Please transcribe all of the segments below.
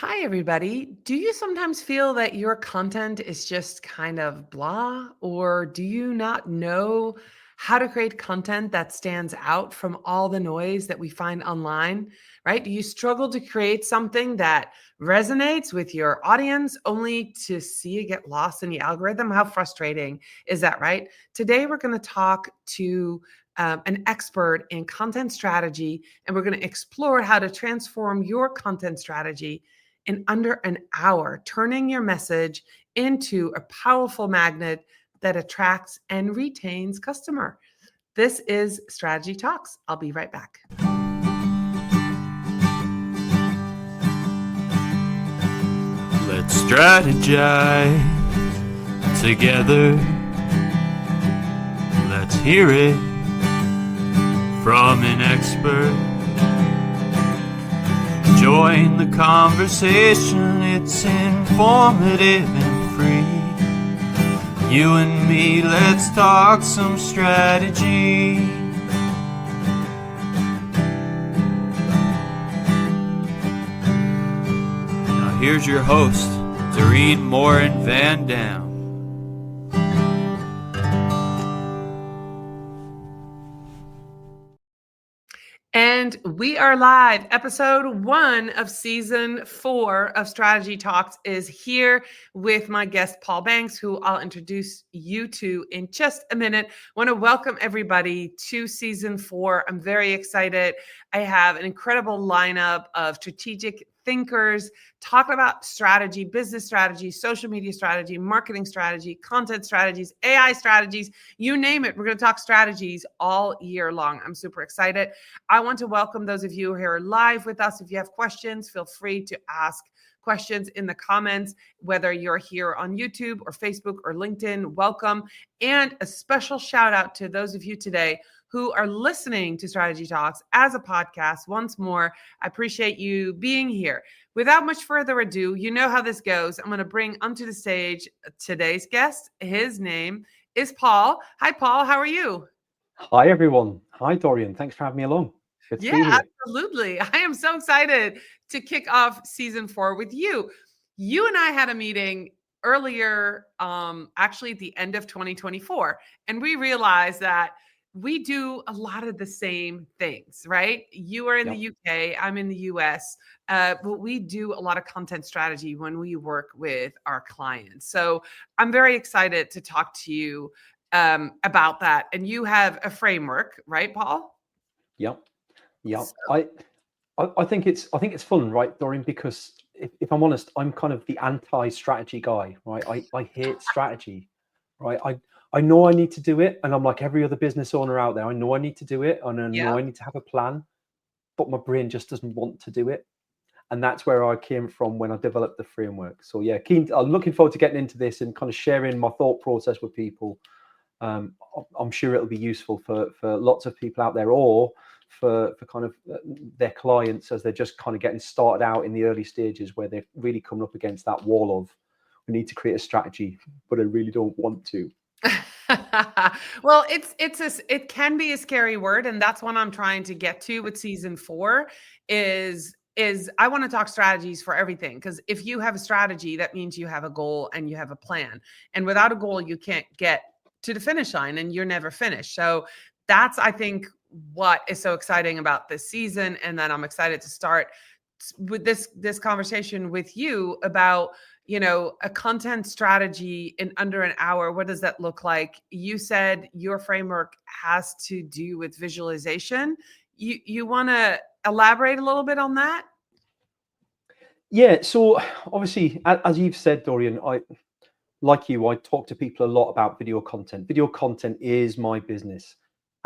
Hi, everybody. Do you sometimes feel that your content is just kind of blah, or do you not know how to create content that stands out from all the noise that we find online, right? Do you struggle to create something that resonates with your audience only to see it get lost in the algorithm? How frustrating is that, right? Today, we're going to talk to an expert in content strategy, and we're going to explore how to transform your content strategy in under an hour, turning your message into a powerful magnet that attracts and retains customer. This is Strategy Talks. I'll be right back. Let's strategize together. Let's hear it from an expert. Join the conversation, it's informative and free. You and me, let's talk some strategy. Now here's your host, Dorien Morin-van. And we are live. Episode 1 of season 4 of Strategy Talks is here with my guest, Paul Banks, who I'll introduce you to in just a minute. I want to welcome everybody to season 4. I'm very excited. I have an incredible lineup of strategic thinkers talking about strategy, business strategy, social media strategy, marketing strategy, content strategies, AI strategies, you name it. We're going to talk strategies all year long. I'm super excited. I want to welcome those of you who are live with us. If you have questions, feel free to ask questions in the comments, whether you're here on YouTube or Facebook or LinkedIn, welcome. And a special shout out to those of you today who are listening to Strategy Talks as a podcast. Once more, I appreciate you being here. Without much further ado, you know how this goes. I'm going to bring onto the stage today's guest. His name is Paul. Hi, Paul. How are you? Hi, everyone. Hi, Dorien. Thanks for having me along. Good to be here. Absolutely. I am so excited to kick off season 4 with you. You and I had a meeting earlier, actually at the end of 2024, and we realized that we do a lot of the same things, right? You are in the UK, I'm in the US, but we do a lot of content strategy when we work with our clients. So I'm very excited to talk to you about that. And you have a framework, right, Paul? Yep. So, I think it's fun, right, Dorien? Because if I'm honest, I'm kind of the anti-strategy guy, right? I hate strategy, right? I know I need to do it, and I'm like every other business owner out there. I know I need to do it, and I know I need to have a plan, but my brain just doesn't want to do it. And that's where I came from when I developed the framework. So yeah, I'm looking forward to getting into this and kind of sharing my thought process with people. I'm sure it'll be useful for lots of people out there, or for kind of their clients as they're just kind of getting started out in the early stages where they're really coming up against that wall of, we need to create a strategy, but I really don't want to. Well, it can be a scary word, and that's what I'm trying to get to with season 4 is I want to talk strategies for everything, because if you have a strategy, that means you have a goal and you have a plan. And without a goal, you can't get to the finish line and you're never finished. So that's, I think, what is so exciting about this season. And then I'm excited to start with this conversation with you about, a content strategy in under an hour. What does that look like? You said your framework has to do with visualization. You want to elaborate a little bit on that? Yeah. So obviously, as you've said, Dorien, I talk to people a lot about video content. Video content is my business.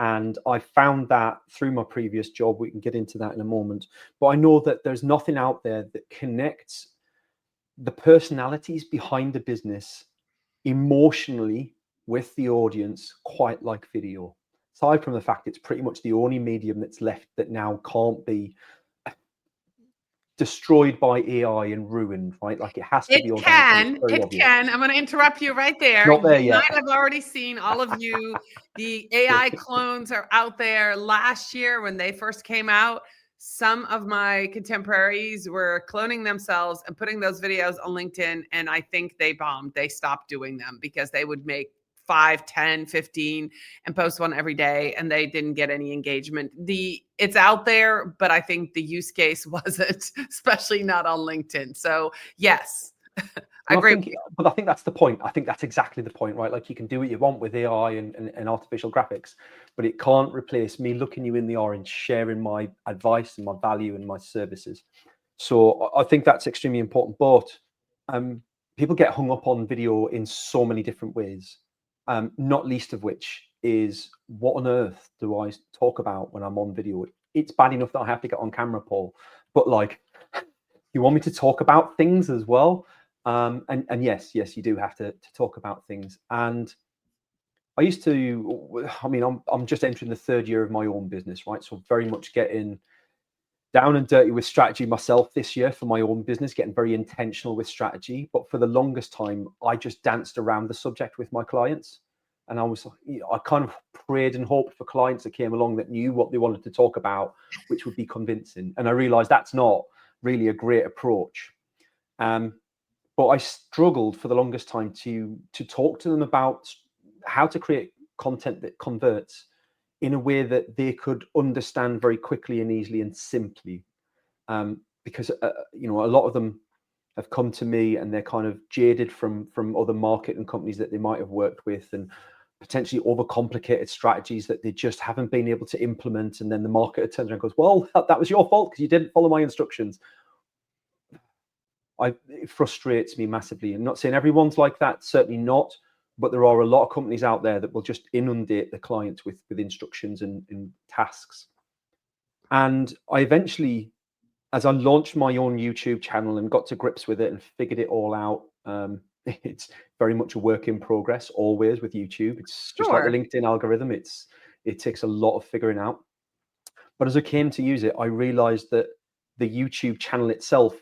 And I found that through my previous job. We can get into that in a moment. But I know that there's nothing out there that connects the personalities behind the business emotionally with the audience quite like video. Aside from the fact it's pretty much the only medium that's left that now can't be destroyed by AI and ruined, right? Like it has to be organic. It can. I'm going to interrupt you right there. Not there you yet. might have already seen, all of you, the AI clones are out there last year when they first came out. some of my contemporaries were cloning themselves and putting those videos on LinkedIn, and I think they bombed. They stopped doing them because they would make 5, 10, 15 and post one every day, and they didn't get any engagement. It's out there, but I think the use case wasn't, especially not on LinkedIn. So yes, I agree. But I think that's the point. I think that's exactly the point, right? Like, you can do what you want with AI and artificial graphics, but it can't replace me looking you in the eye and sharing my advice and my value and my services. So I think that's extremely important. But people get hung up on video in so many different ways, not least of which is, what on earth do I talk about when I'm on video? It's bad enough that I have to get on camera, Paul, but like, you want me to talk about things as well? And yes, you do have to talk about things. And I used to, I mean, I'm just entering the 3rd year of my own business, right? So very much getting down and dirty with strategy myself this year for my own business, getting very intentional with strategy. But for the longest time, I just danced around the subject with my clients. And I kind of prayed and hoped for clients that came along that knew what they wanted to talk about, which would be convincing. And I realized that's not really a great approach. But I struggled for the longest time to talk to them about how to create content that converts in a way that they could understand very quickly and easily and simply. Because a lot of them have come to me and they're kind of jaded from other marketing companies that they might have worked with, and potentially overcomplicated strategies that they just haven't been able to implement. And then the marketer turns around and goes, well, that was your fault because you didn't follow my instructions. It frustrates me massively. I'm not saying everyone's like that, certainly not, but there are a lot of companies out there that will just inundate the clients with instructions and tasks. And I eventually, as I launched my own YouTube channel and got to grips with it and figured it all out, it's very much a work in progress always with YouTube. It's just like the LinkedIn algorithm. It takes a lot of figuring out. But as I came to use it, I realized that the YouTube channel itself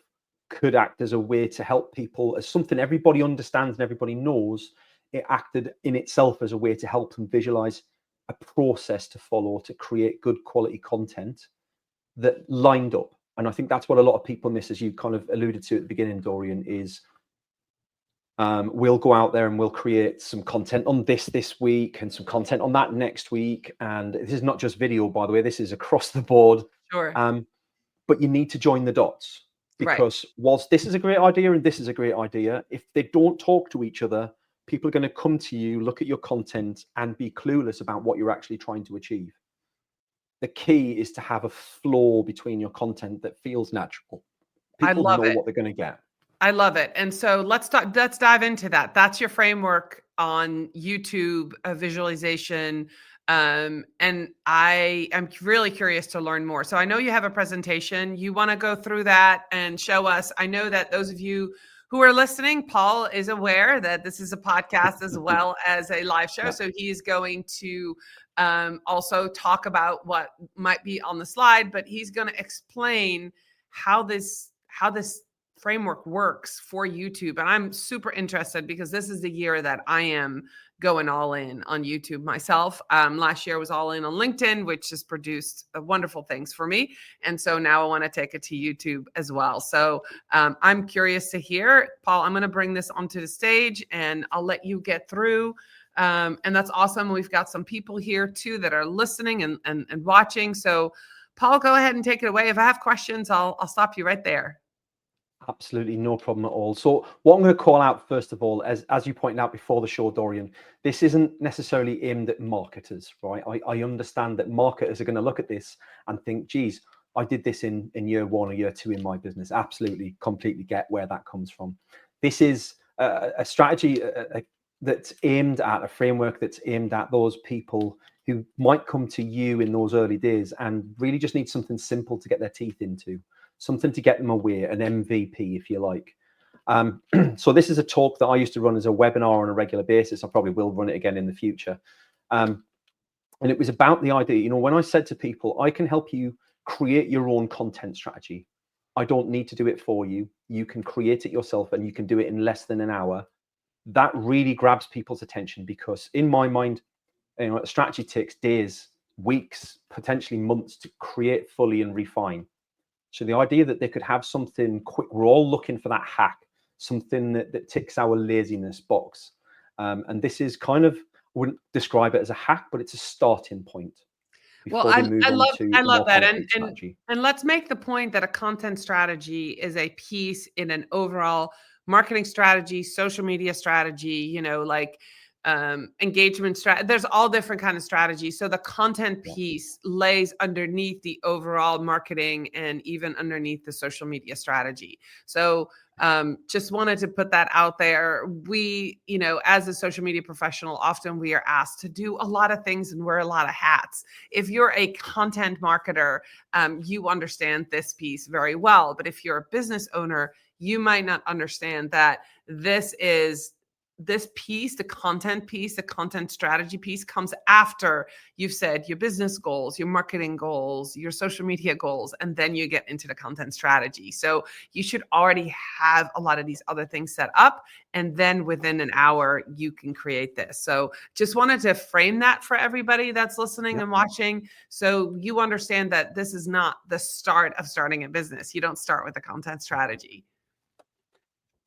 could act as a way to help people, as something everybody understands and everybody knows. It acted in itself as a way to help them visualize a process to follow to create good quality content that lined up. And I think that's what a lot of people miss, as you kind of alluded to at the beginning, Dorien, is we'll go out there and we'll create some content on this week and some content on that next week. And this is not just video, by the way, this is across the board. Sure. But you need to join the dots, because whilst this is a great idea and this is a great idea, if they don't talk to each other, people are going to come to you, look at your content and be clueless about what you're actually trying to achieve. The key is to have a flow between your content that feels natural. People know what they're going to get. I love it. And so let's dive into that. That's your framework on YouTube visualization. And I am really curious to learn more. So I know you have a presentation. You want to go through that and show us. I know that those of you who are listening, Paul is aware that this is a podcast as well as a live show. So he's going to also talk about what might be on the slide, but he's going to explain how this framework works for YouTube. And I'm super interested because this is the year that I am going all in on YouTube myself. Last year was all in on LinkedIn, which has produced wonderful things for me. And so now I want to take it to YouTube as well. So I'm curious to hear. Paul, I'm going to bring this onto the stage and I'll let you get through. And that's awesome. We've got some people here too that are listening and watching. So Paul, go ahead and take it away. If I have questions, I'll stop you right there. Absolutely no problem at all. So what I'm going to call out first of all, as you pointed out before the show, Dorien, this isn't necessarily aimed at marketers, right? I understand that marketers are going to look at this and think, geez, I did this in year 1 or year 2 in my business. Absolutely, completely get where that comes from. This is a strategy that's aimed at, a framework that's aimed at those people who might come to you in those early days and really just need something simple to get their teeth into. Something to get them away, an MVP, if you like. So this is a talk that I used to run as a webinar on a regular basis. I probably will run it again in the future. And it was about the idea, when I said to people, I can help you create your own content strategy. I don't need to do it for you. You can create it yourself and you can do it in less than an hour. That really grabs people's attention because in my mind, a strategy takes days, weeks, potentially months to create fully and refine. So the idea that they could have something quick, we're all looking for that hack, something that ticks our laziness box. And this is kind of, I wouldn't describe it as a hack, but it's a starting point before they move on to I love that. strategy. And let's make the point that a content strategy is a piece in an overall marketing strategy, social media strategy, engagement strategy. There's all different kind of strategies. So the content piece lays underneath the overall marketing and even underneath the social media strategy. So just wanted to put that out there. We, as a social media professional, often we are asked to do a lot of things and wear a lot of hats. If you're a content marketer, you understand this piece very well. But if you're a business owner, you might not understand that this piece, the content piece, the content strategy piece comes after you've said your business goals, your marketing goals, your social media goals, and then you get into the content strategy. So you should already have a lot of these other things set up, and then within an hour, you can create this. So just wanted to frame that for everybody that's listening and watching, so you understand that this is not the start of starting a business. You don't start with a content strategy.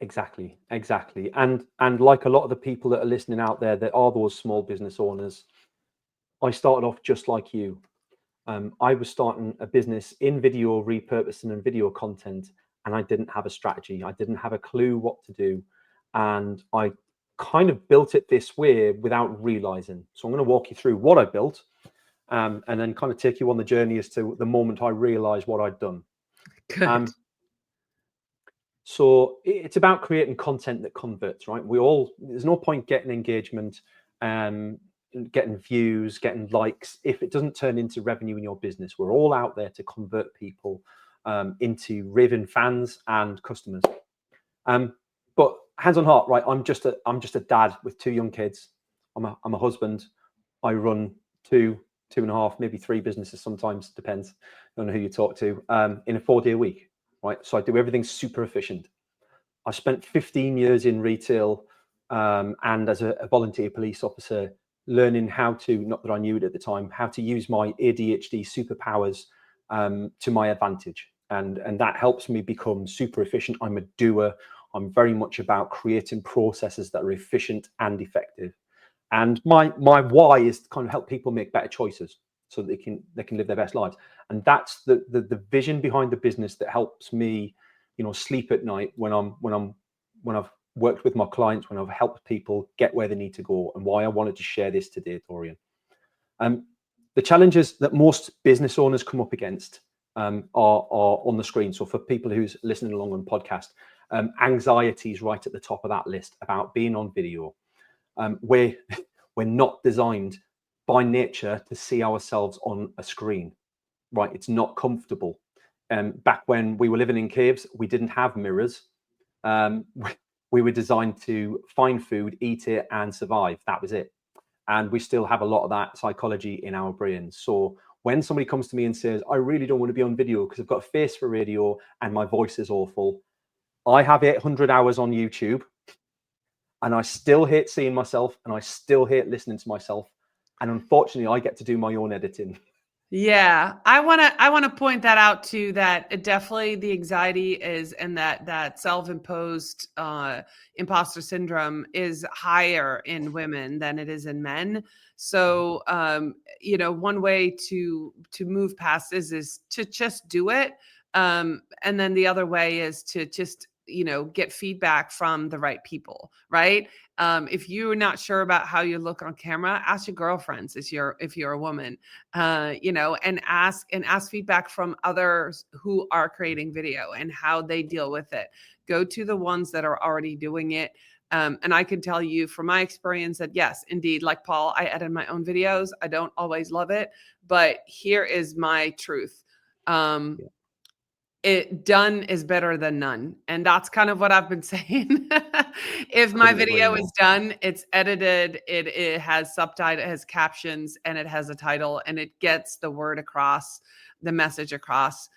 Exactly. And like a lot of the people that are listening out there that are those small business owners, I started off just like you. I was starting a business in video repurposing and video content, and I didn't have a strategy. I didn't have a clue what to do. And I kind of built it this way without realizing. So I'm going to walk you through what I built, and then kind of take you on the journey as to the moment I realized what I'd done. Good. So it's about creating content that converts, right? There's no point getting engagement, getting views, getting likes, if it doesn't turn into revenue in your business. We're all out there to convert people into raving fans and customers. But hands on heart, right? I'm just a dad with 2 young kids. I'm a husband. I run 2.5, maybe 3 businesses sometimes, depends on who you talk to, in a 4-day week. Right, so I do everything super efficient. I spent 15 years in retail and as a volunteer police officer, learning how to, not that I knew it at the time, how to use my ADHD superpowers to my advantage. And that helps me become super efficient. I'm a doer. I'm very much about creating processes that are efficient and effective. And my why is to kind of help people make better choices, so that they can live their best lives. And that's the vision behind the business that helps me, sleep at night when I've worked with my clients, when I've helped people get where they need to go, and why I wanted to share this today, Dorien. The challenges that most business owners come up against are on the screen. So for people who's listening along on podcast, anxiety is right at the top of that list about being on video. We're not designed by nature to see ourselves on a screen, right? It's not comfortable. Back when we were living in caves, we didn't have mirrors. We were designed to find food, eat it, and survive. That was it. And we still have a lot of that psychology in our brains. So when somebody comes to me and says, I really don't want to be on video because I've got a face for radio and my voice is awful, I have 800 hours on YouTube and I still hate seeing myself and I still hate listening to myself. And unfortunately, I get to do my own editing. Yeah, I want to point that out too, that definitely the anxiety is, and that self-imposed imposter syndrome is higher in women than it is in men. So, one way to move past this is to just do it. And then the other way is to just, get feedback from the right people, right? If you're not sure about how you look on camera, ask your girlfriends if you're a woman, and ask feedback from others who are creating video and how they deal with it. Go to the ones that are already doing it. And I can tell you from my experience that yes, indeed, like Paul, I edit my own videos. I don't always love it, but here is my truth. It done is better than none. And that's kind of what I've been saying. If my video is done, it's edited, it has subtitles, it has captions, and it has a title, and it gets the word across, the message across,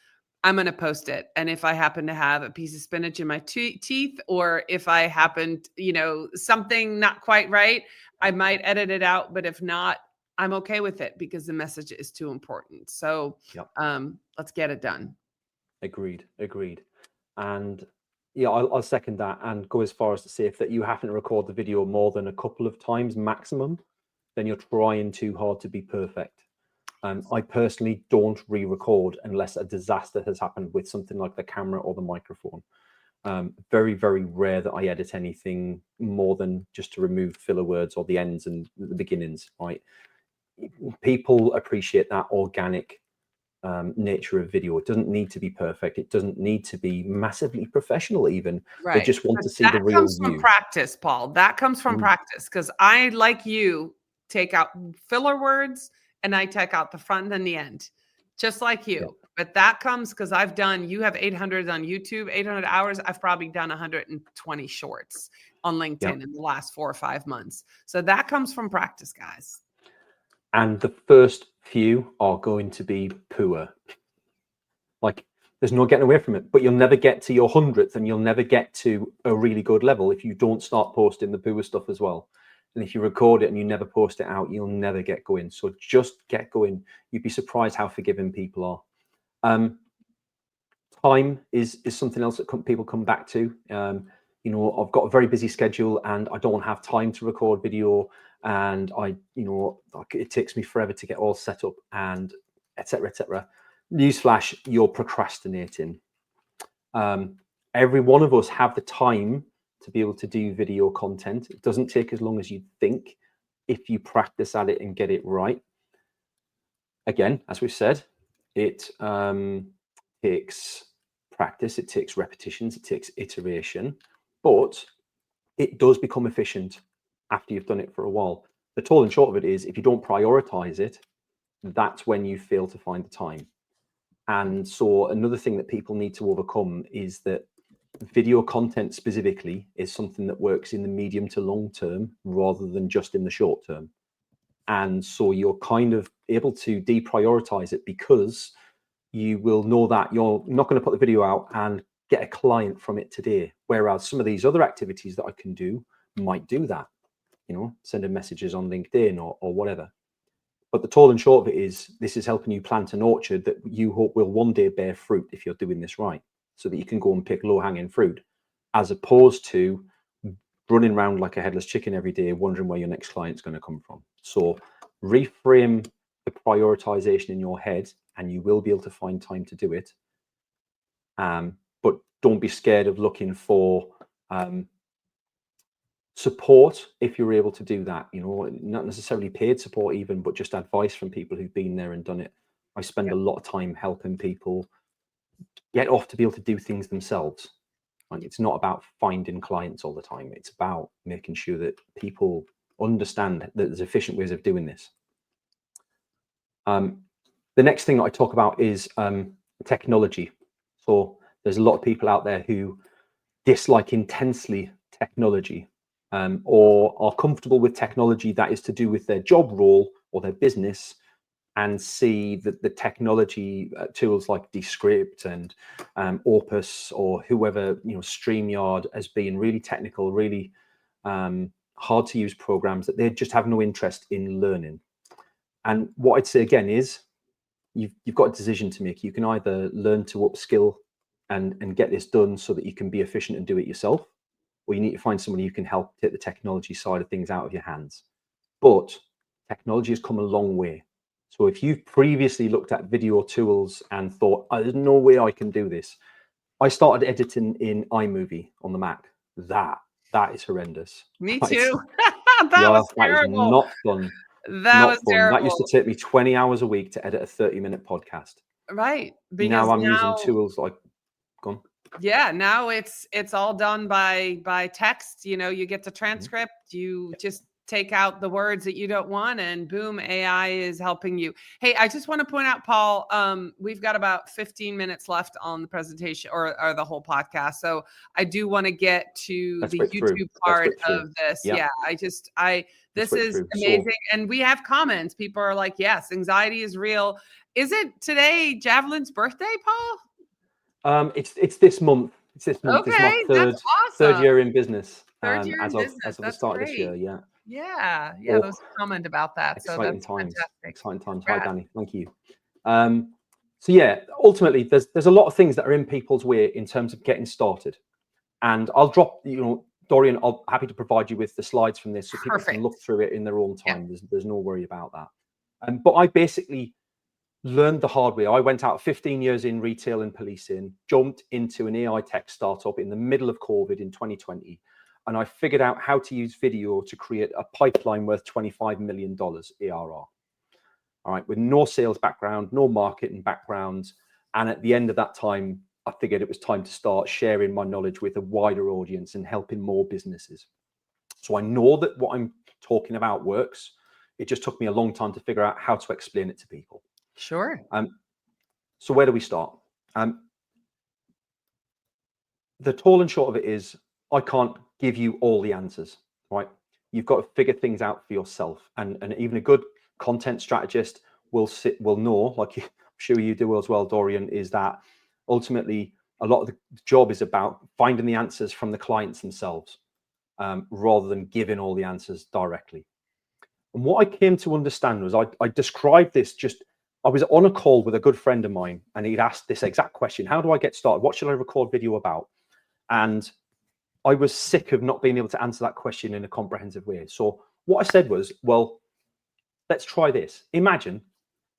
I'm going to post it. And if I happen to have a piece of spinach in my teeth, or if I happen, something not quite right, I might edit it out. But if not, I'm okay with it because the message is too important. So let's get it done. Agreed. And yeah, I'll second that and go as far as to say if that you happen to record the video more than a couple of times maximum, then you're trying too hard to be perfect. I personally don't re-record unless a disaster has happened with something like the camera or the microphone. Very, very rare that I edit anything more than just to remove filler words or the ends and the beginnings, right? People appreciate that organic nature of video. It doesn't need to be perfect. It doesn't need to be massively professional even. Right. They just want to see that the real comes from you. practice, Paul. That comes from practice, because I, like you, take out filler words and I take out the front and the end, just like you. But that comes because you have 800 on YouTube, 800 hours. I've probably done 120 shorts on LinkedIn in the last 4 or 5 months. So that comes from practice, guys. And the first few are going to be poor. Like, there's no getting away from it. But you'll never get to your 100th and you'll never get to a really good level if you don't start posting the poor stuff as well. And if you record it and you never post it out, you'll never get going. So just get going. You'd be surprised how forgiving people are. Time is something else that people come back to. You know, I've got a very busy schedule and I don't have time to record video, and it takes me forever to get all set up, and etc. etc. Newsflash, you're procrastinating. Every one of us have the time to be able to do video content. It doesn't take as long as you think if you practice at it and get it right. Again, as we've said, it takes practice, it takes repetitions, it takes iteration, but it does become efficient after you've done it for a while. The tall and short of it is, if you don't prioritize it, that's when you fail to find the time. And so another thing that people need to overcome is that video content specifically is something that works in the medium to long term rather than just in the short term. And so you're kind of able to deprioritize it because you will know that you're not going to put the video out and get a client from it today. Whereas some of these other activities that I can do might do that, you know, sending messages on LinkedIn or whatever. But the tall and short of it is, this is helping you plant an orchard that you hope will one day bear fruit if you're doing this right, so that you can go and pick low-hanging fruit, as opposed to running around like a headless chicken every day, wondering where your next client's going to come from. So reframe the prioritization in your head, and you will be able to find time to do it. But don't be scared of looking for support if you're able to do that, you know, not necessarily paid support even, but just advice from people who've been there and done it. I spend a lot of time helping people get off to be able to do things themselves. Like, it's not about finding clients all the time. It's about making sure that people understand that there's efficient ways of doing this. The next thing that I talk about is technology. So there's a lot of people out there who dislike intensely technology, or are comfortable with technology that is to do with their job role or their business, and see that the technology tools like Descript and Opus or whoever, you know, StreamYard, as being really technical, really hard to use programs that they just have no interest in learning. And what I'd say again is, you've got a decision to make. You can either learn to upskill and get this done so that you can be efficient and do it yourself, or you need to find somebody who can help take the technology side of things out of your hands. But technology has come a long way. So if you've previously looked at video tools and thought, oh, there's no way I can do this. I started editing in iMovie on the Mac. That is horrendous. Me too. That was terrible. That is not fun. That was terrible. That used to take me 20 hours a week to edit a 30-minute podcast. Right. Now I'm using tools like, gone. Yeah, now it's all done by text. You know, you get the transcript, you just take out the words that you don't want, and boom, AI is helping you. Hey, I just want to point out, Paul, we've got about 15 minutes left on the presentation or the whole podcast. So I do want to get to the YouTube part of this. Yeah, this is amazing. And we have comments. People are like, yes, anxiety is real. Is it today Javelin's birthday, Paul? It's this month. It's this month. Okay, it's my that's awesome. third year in business. Third year in business. As of the start of this year, yeah. Yeah. Oh, There was a comment about that. So exciting that's times. fantastic. Exciting times. Hi, Congrats. Danny. Thank you. So yeah, ultimately, there's a lot of things that are in people's way in terms of getting started. And I'll drop, Dorien, I'll happy to provide you with the slides from this so people can look Perfect. through it in their own Yeah. time. There's no worry about that. But I basically learned the hard way. I went out 15 years in retail and policing, jumped into an AI tech startup in the middle of COVID in 2020. And I figured out how to use video to create a pipeline worth $25 million ARR. All right, with no sales background, no marketing background. And at the end of that time, I figured it was time to start sharing my knowledge with a wider audience and helping more businesses. So I know that what I'm talking about works. It just took me a long time to figure out how to explain it to people. Sure. So where do we start? The tall and short of it is, I can't give you all the answers, right? You've got to figure things out for yourself. And even a good content strategist will know, like I'm sure you do as well, Dorien, is that ultimately a lot of the job is about finding the answers from the clients themselves, rather than giving all the answers directly. And what I came to understand was I described this I was on a call with a good friend of mine and he'd asked this exact question: how do I get started? What should I record video about? And I was sick of not being able to answer that question in a comprehensive way. So what I said was, well, let's try this. Imagine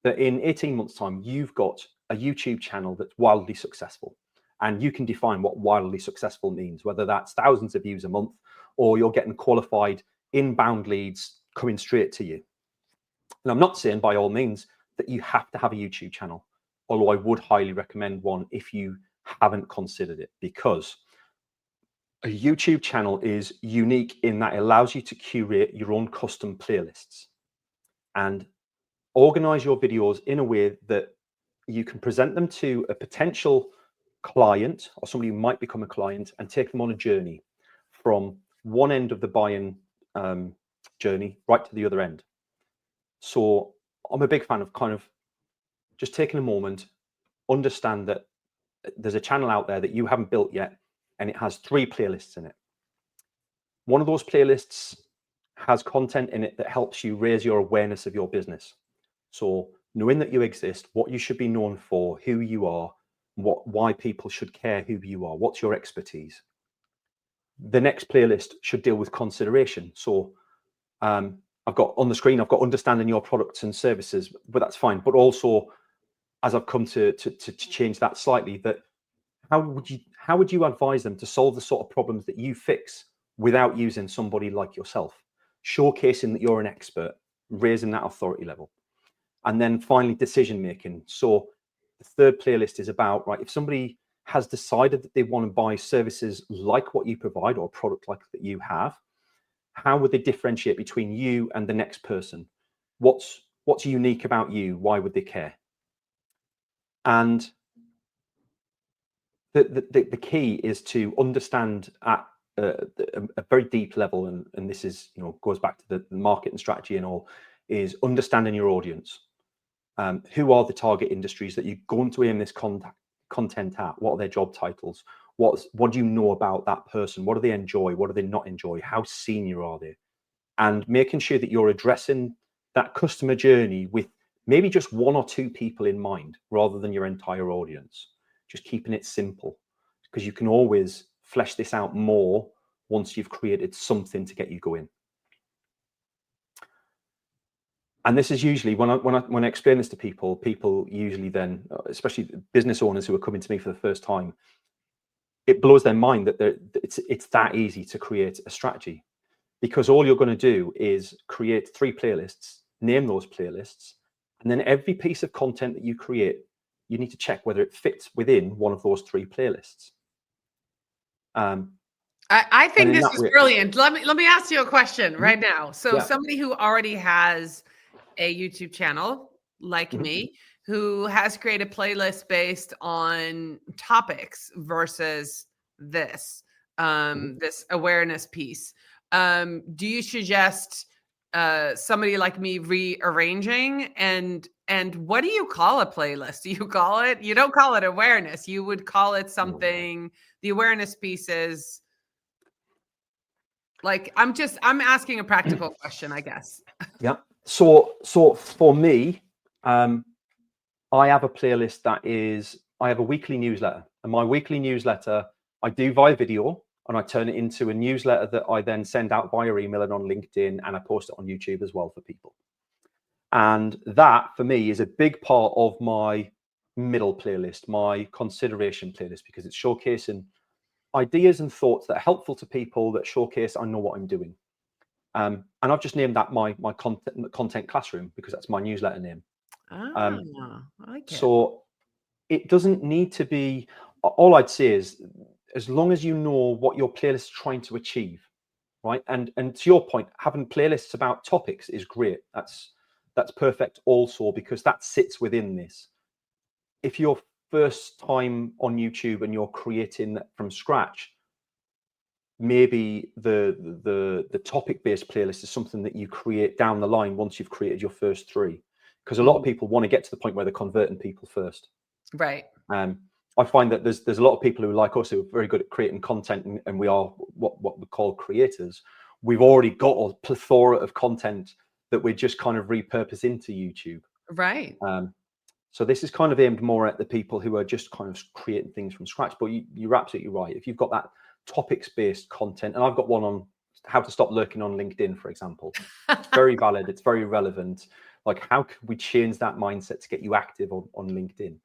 that in 18 months' time, you've got a YouTube channel that's wildly successful. And you can define what wildly successful means, whether that's thousands of views a month or you're getting qualified inbound leads coming straight to you. And I'm not saying by all means that you have to have a YouTube channel, although I would highly recommend one if you haven't considered it, because a YouTube channel is unique in that it allows you to curate your own custom playlists and organize your videos in a way that you can present them to a potential client or somebody who might become a client and take them on a journey from one end of the buying journey right to the other end. So I'm a big fan of kind of just taking a moment, understand that there's a channel out there that you haven't built yet, and it has 3 playlists in it. One of those playlists has content in it that helps you raise your awareness of your business. So knowing that you exist, what you should be known for, who you are, why people should care who you are, what's your expertise. The next playlist should deal with consideration. So I've got on the screen, I've got understanding your products and services, but that's fine. But also, as I've come to change that slightly, that how would you advise them to solve the sort of problems that you fix without using somebody like yourself, showcasing that you're an expert, raising that authority level. And then finally, decision making. So the third playlist is about, right, if somebody has decided that they want to buy services like what you provide or a product like that you have, how would they differentiate between you and the next person? What's unique about you? Why would they care? And the key is to understand at a very deep level, and this is, goes back to the market and strategy and all, is understanding your audience. Who are the target industries that you're going to aim this content at? What are their job titles? What do you know about that person? What do they enjoy? What do they not enjoy? How senior are they? And making sure that you're addressing that customer journey with maybe just 1 or 2 people in mind, rather than your entire audience. Just keeping it simple, because you can always flesh this out more once you've created something to get you going. And this is usually when I explain this to people usually then, especially business owners who are coming to me for the first time, it blows their mind that it's that easy to create a strategy, because all you're going to do is create 3 playlists, name those playlists, and then every piece of content that you create, you need to check whether it fits within one of those 3 playlists. I think this is brilliant. Let me ask you a question right now. So somebody who already has a YouTube channel like me, who has created playlists based on topics versus this this awareness piece. Do you suggest somebody like me rearranging, and what do you call a playlist? You don't call it awareness. You would call it something. The awareness piece is Like, I'm asking a practical question, I guess. Yeah. So for me, I have a playlist I have a weekly newsletter, and my weekly newsletter I do via video, and I turn it into a newsletter that I then send out via email and on LinkedIn, and I post it on YouTube as well for people. And that for me is a big part of my middle playlist, my consideration playlist, because it's showcasing ideas and thoughts that are helpful to people, that showcase I know what I'm doing. And I've just named that my content classroom, because that's my newsletter name. I like it. So it doesn't need to be, all I'd say is, as long as you know what your playlist is trying to achieve, right? And to your point, having playlists about topics is great. That's perfect also, because that sits within this. If you're first time on YouTube and you're creating from scratch, maybe the topic-based playlist is something that you create down the line once you've created your first 3, because a lot of people want to get to the point where they're converting people first. Right. I find that there's a lot of people who, like us, who are very good at creating content, and we are what we call creators. We've already got a plethora of content that we're just kind of repurpose into YouTube. Right. So this is kind of aimed more at the people who are just kind of creating things from scratch. But you're absolutely right. If you've got that topics-based content, and I've got one on how to stop lurking on LinkedIn, for example. It's very valid. It's very relevant. Like, how can we change that mindset to get you active on LinkedIn?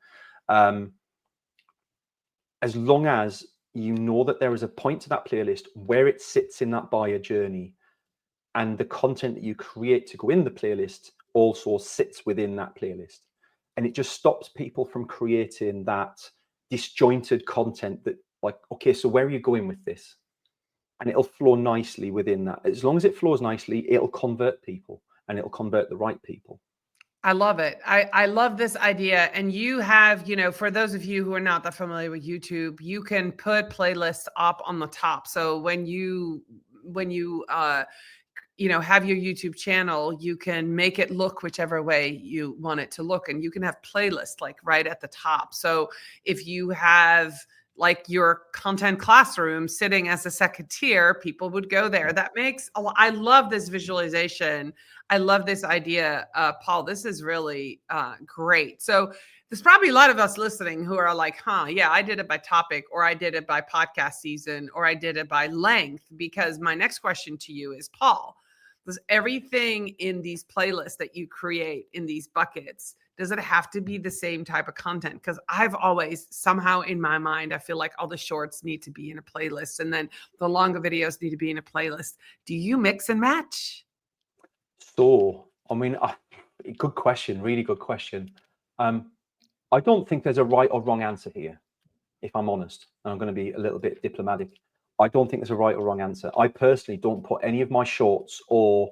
As long as you know that there is a point to that playlist where it sits in that buyer journey, and the content that you create to go in the playlist also sits within that playlist. And it just stops people from creating that disjointed content that, like, okay, so where are you going with this? And it'll flow nicely within that. As long as it flows nicely, it'll convert people, and it'll convert the right people. I love it. I love this idea. And you have, for those of you who are not that familiar with YouTube, you can put playlists up on the top. So when you have your YouTube channel, you can make it look whichever way you want it to look. And you can have playlists like right at the top. So if you have like your content classroom sitting as a second tier, people would go there. That makes a lot. I love this visualization. I love this idea, Paul. This is really great. So there's probably a lot of us listening who are like, yeah, I did it by topic, or I did it by podcast season, or I did it by length. Because my next question to you is, Paul, does everything in these playlists that you create in these buckets, does it have to be the same type of content? Because I've always somehow in my mind, I feel like all the shorts need to be in a playlist, and then the longer videos need to be in a playlist. Do you mix and match? So, I mean, good question, really good question. I don't think there's a right or wrong answer here, if I'm honest. I'm going to be a little bit diplomatic. I don't think there's a right or wrong answer. I personally don't put any of my shorts or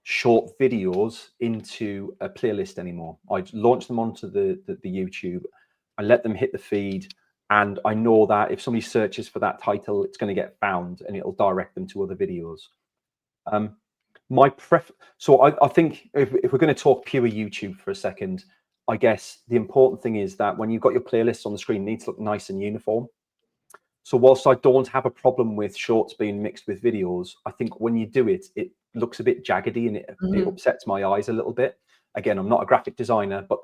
short videos into a playlist anymore. I launch them onto the YouTube. I let them hit the feed, and I know that if somebody searches for that title, it's going to get found, and it'll direct them to other videos. So I think if we're going to talk pure YouTube for a second, I guess the important thing is that when you've got your playlists on the screen, it needs to look nice and uniform. So whilst I don't have a problem with shorts being mixed with videos, I think when you do it, it looks a bit jaggedy, and it upsets my eyes a little bit. Again, I'm not a graphic designer, but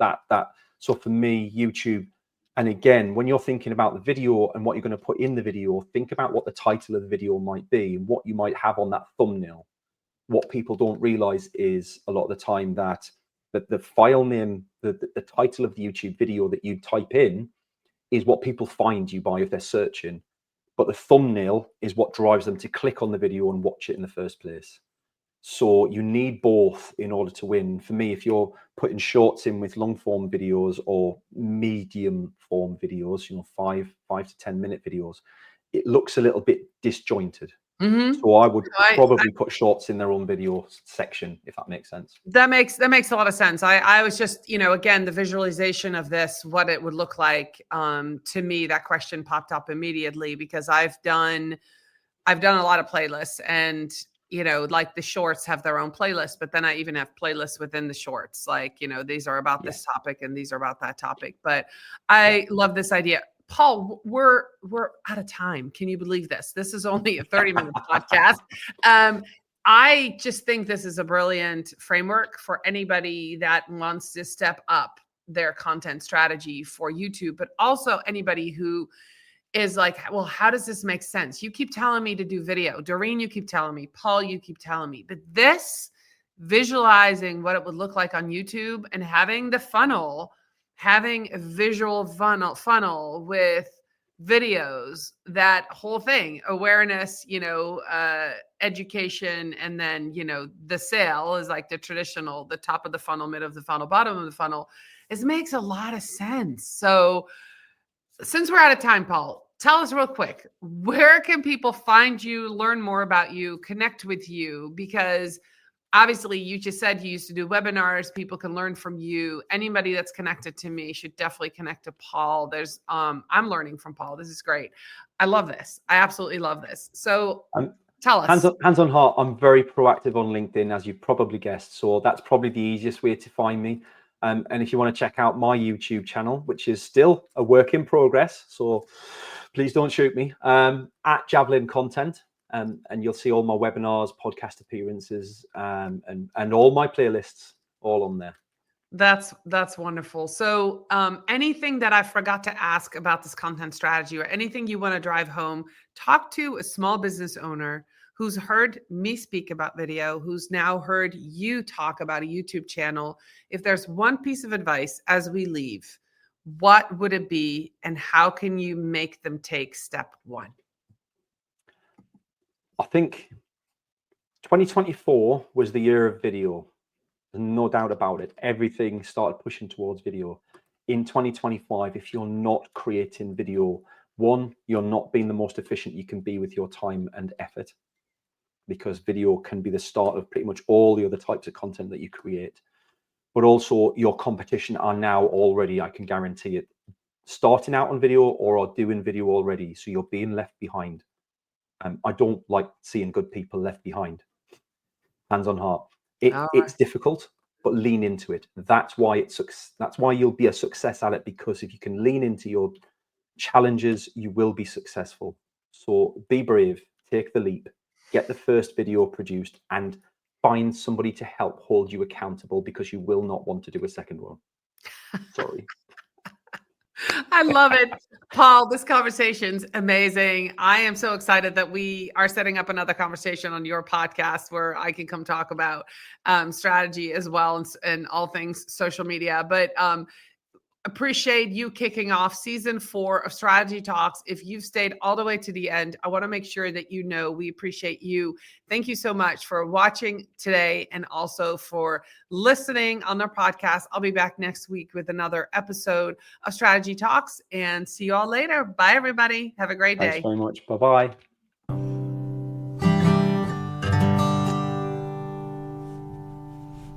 so for me, YouTube, and again, when you're thinking about the video and what you're going to put in the video, think about what the title of the video might be and what you might have on that thumbnail. What people don't realize is a lot of the time that the file name, the title of the YouTube video that you type in is what people find you by if they're searching. But the thumbnail is what drives them to click on the video and watch it in the first place. So you need both in order to win. For me, if you're putting shorts in with long form videos or medium form videos, 5 to 10 minute videos, it looks a little bit disjointed. So I would probably put shorts in their own video section, if that makes sense. That makes a lot of sense. I was just, again, the visualization of this, what it would look like. To me, that question popped up immediately, because I've done a lot of playlists, and like the shorts have their own playlist, but then I even have playlists within the shorts. Like, these are about this topic and these are about that topic. But I love this idea. Paul, we're out of time. Can you believe this? This is only a 30-minute podcast. I just think this is a brilliant framework for anybody that wants to step up their content strategy for YouTube, but also anybody who is like, well, how does this make sense? You keep telling me to do video. Dorien, you keep telling me. Paul, you keep telling me. But this, visualizing what it would look like on YouTube and having the funnel, having a visual funnel with videos, that whole thing, awareness, education, and then, the sale is like the traditional, the top of the funnel, mid of the funnel, bottom of the funnel. It makes a lot of sense. So since we're out of time, Paul, tell us real quick, where can people find you, learn more about you, connect with you? Because obviously you just said you used to do webinars. People can learn from you. Anybody that's connected to me should definitely connect to Paul. There's, I'm learning from Paul. This is great. I love this. I absolutely love this. So tell us. Hands on heart, I'm very proactive on LinkedIn, as you probably guessed. So that's probably the easiest way to find me. And if you want to check out my YouTube channel, which is still a work in progress, so please don't shoot me, at Javelin Content, and you'll see all my webinars, podcast appearances, and all my playlists all on there. That's wonderful. So anything that I forgot to ask about this content strategy, or anything you want to drive home, talk to a small business owner who's heard me speak about video, who's now heard you talk about a YouTube channel. If there's one piece of advice as we leave, what would it be, and how can you make them take step one? I think 2024 was the year of video. There's no doubt about it. Everything started pushing towards video. In 2025, if you're not creating video, one, you're not being the most efficient you can be with your time and effort, because video can be the start of pretty much all the other types of content that you create. But also your competition are now already, I can guarantee it, starting out on video or are doing video already. So you're being left behind. I don't like seeing good people left behind. Hands on heart. It's difficult, but lean into it. That's why you'll be a success at it, because if you can lean into your challenges, you will be successful. So be brave, take the leap, get the first video produced, and find somebody to help hold you accountable, because you will not want to do a second one. Sorry. I love it. Paul, this conversation's amazing. I am so excited that we are setting up another conversation on your podcast where I can come talk about strategy as well, and all things social media. But appreciate you kicking off season 4 of Strategy Talks. If you've stayed all the way to the end, I want to make sure that you know we appreciate you. Thank you so much for watching today, and also for listening on our podcast. I'll be back next week with another episode of Strategy Talks, and see you all later. Bye, everybody. Have a great day. Thanks very much. Bye-bye.